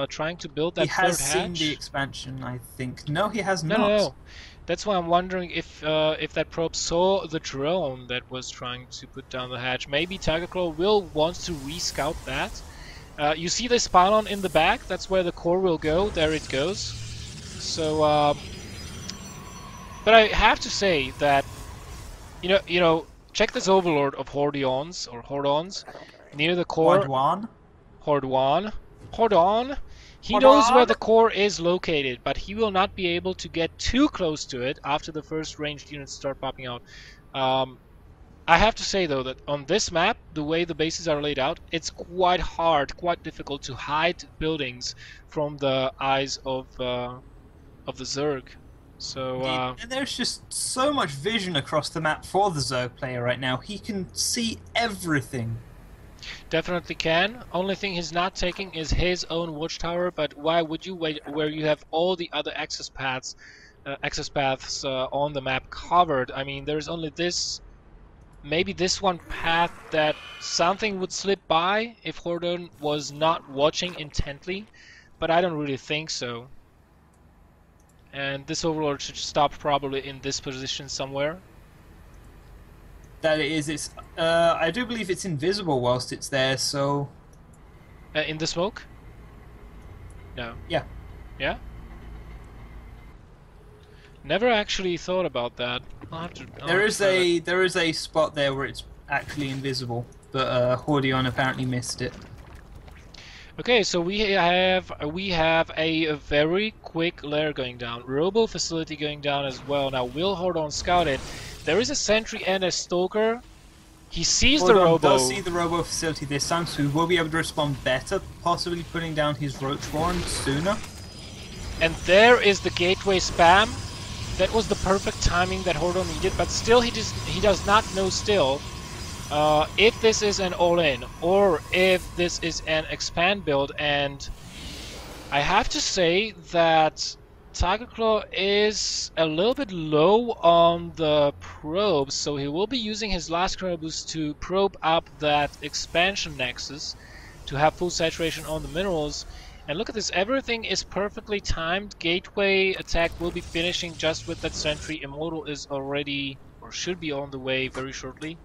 trying to build He that has third seen the hatch? expansion, I think. No, he has No, no, not. no. That's why I'm wondering if that probe saw the drone that was trying to put down the hatch. Maybe Tigerclaw will want to re-scout that. You see this pylon in the back? That's where the core will go. There it goes. So, but I have to say that check this Overlord of Hordeons or Hordons near the core. Wadwan. Hordeon. Hordon. He knows where Wadwan? the core is located, but he will not be able to get too close to it after the first ranged units start popping out. Um, I have to say though that on this map, the way the bases are laid out, it's quite hard, quite difficult to hide buildings from the eyes of the Zerg. So Indeed. And there's just so much vision across the map for the Zerg player right now. He can see everything. definitely can. Only thing he's not taking is his own watchtower. But why would you wait where you have all the other access paths on the map covered? I mean, there's only this. Maybe this one path that something would slip by if Hordeon was not watching intently, but I don't really think so. And this Overlord should stop probably in this position somewhere. That it is. It's. I do believe it's invisible whilst it's there. So In the smoke? No. yeah, Yeah? Never actually thought about that. I'll there have to is try that. a spot there where it's actually invisible, but Hordeon apparently missed it. Okay, so we have a very quick lair going down. Robo facility going down as well. Now will Hordon scout it? There is a sentry and a stalker. He sees the Hordeon does robo. see the robo facility this time, so he will be able to respond better, possibly putting down his Roach Warren sooner. And there is the gateway spam. That was the perfect timing that Hordon needed, but still he does not know still if this is an all-in or if this is an expand build. And I have to say that Tigerclaw is a little bit low on the probes, so he will be using his last chrono boost to probe up that expansion nexus to have full saturation on the minerals. And look at this, everything is perfectly timed. Gateway attack will be finishing just with that sentry. Immortal is already, or should be on the way very shortly.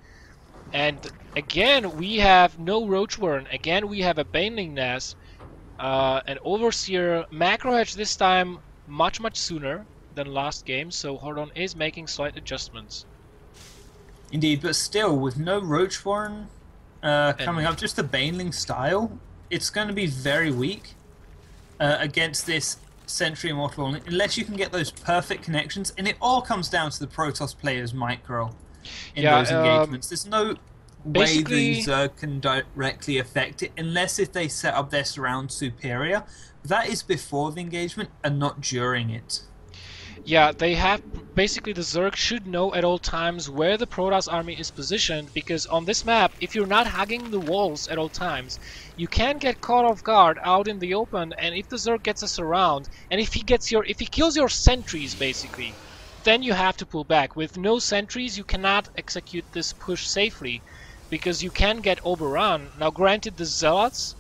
And again, we have no Roach Warren. Again, we have a Baneling Nest. An Overseer macro hatch this time much sooner than last game, so Hordon is making slight adjustments. Indeed, but still, with no Roach Warren coming And up, just the Baneling style, it's going to be very weak against this Sentry Immortal, unless you can get those perfect connections, and it all comes down to the Protoss player's micro in yeah, those engagements. There's no way the basically, Zerg can directly affect it, unless if they set up their surround superior. That is before the engagement and not during it. yeah, they have basically the Zerg should know at all times where the Protoss army is positioned, because on this map, if you're not hugging the walls at all times, you can get caught off guard out in the open. And if the Zerg gets us around, and if he kills your sentries basically, then you have to pull back. With no sentries, you cannot execute this push safely, because you can get overrun. Now, granted, the Zealots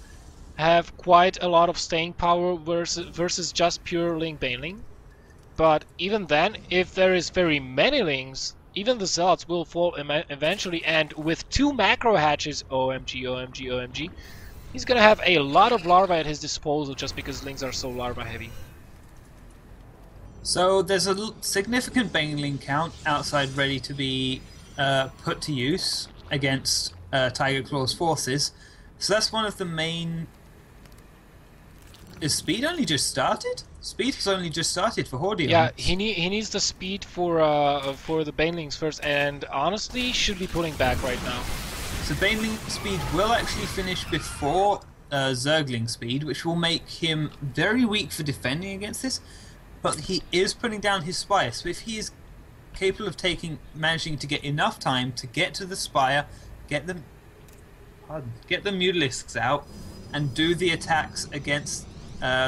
have quite a lot of staying power versus just pure Ling Baneling. But even then, if there is very many Lings, even the Zealots will fall eventually. And with two macro hatches, OMG, OMG, OMG, he's gonna have a lot of larvae at his disposal just because Lings are so larva heavy. So there's a significant Baneling count outside ready to be put to use against Tigerclaw's forces. So that's one of the main... Is speed only just started? Speed has only just started for Hordeon. Yeah, he needs the speed for the Banelings first, and honestly should be pulling back right now. So Baneling speed will actually finish before Zergling speed, which will make him very weak for defending against this. But he is putting down his spire, so if he is capable of managing to get enough time to get to the spire, get the Mutalisks out, and do the attacks against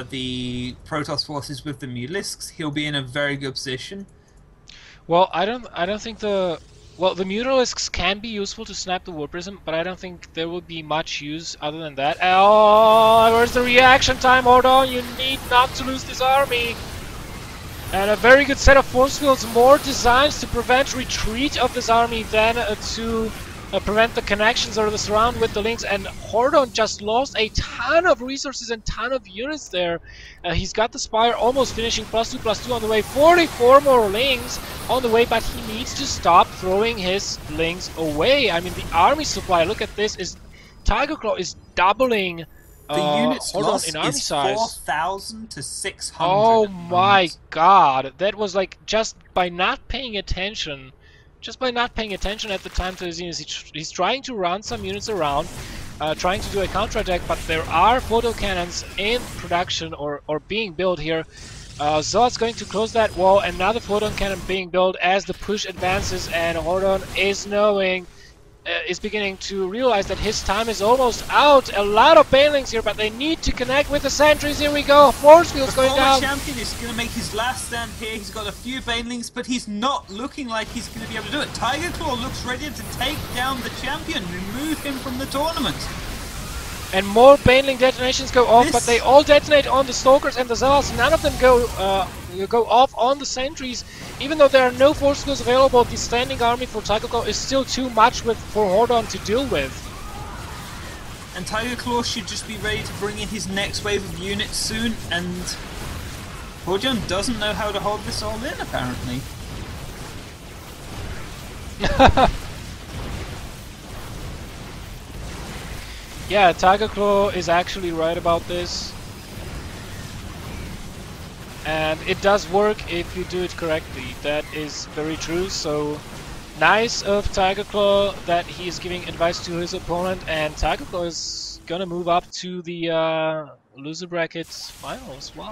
the Protoss forces with the Mutalisks, he'll be in a very good position. Well, I don't think the Well, the Mutalisks can be useful to snap the War Prism, but I don't think there will be much use other than that. Oh, where's the reaction time, Hordeon? You need not to lose this army. And a very good set of force fields, more designs to prevent retreat of this army than to prevent the connections or the surround with the links. And Hordeon just lost a ton of resources and ton of units there. He's got the Spire almost finishing, +2/+2 on the way, 44 more links on the way, but he needs to stop throwing his links away. I mean, the army supply, look at this, is Tigerclaw is doubling the units Hordeon lost in army is size. 4,000 to 600. Oh my god, that was like just by not paying attention. Just by not paying attention at the time to his units, he's trying to run some units around, trying to do a counterattack, but there are photo cannons in production or being built here. Zod's going to close that wall, another photon cannon being built as the push advances, and Hordeon is beginning to realize that his time is almost out. A lot of banelings here, but they need to connect with the sentries. Here we go. Force fields going down. The champion is going to make his last stand here. He's got a few banelings, but he's not looking like he's going to be able to do it. Tigerclaw looks ready to take down the champion, remove him from the tournament. And more baneling detonations go off, but they all detonate on the Stalkers and the Zealots. None of them go off on the sentries. Even though there are no force fields available, the standing army for Tigerclaw is still too much for Hordeon to deal with. And Tigerclaw should just be ready to bring in his next wave of units soon, and Hordeon doesn't know how to hold this all in, apparently. Yeah, Tigerclaw is actually right about this. And it does work if you do it correctly. That is very true. So nice of Tigerclaw that he is giving advice to his opponent, and Tigerclaw is gonna move up to the loser brackets final as well.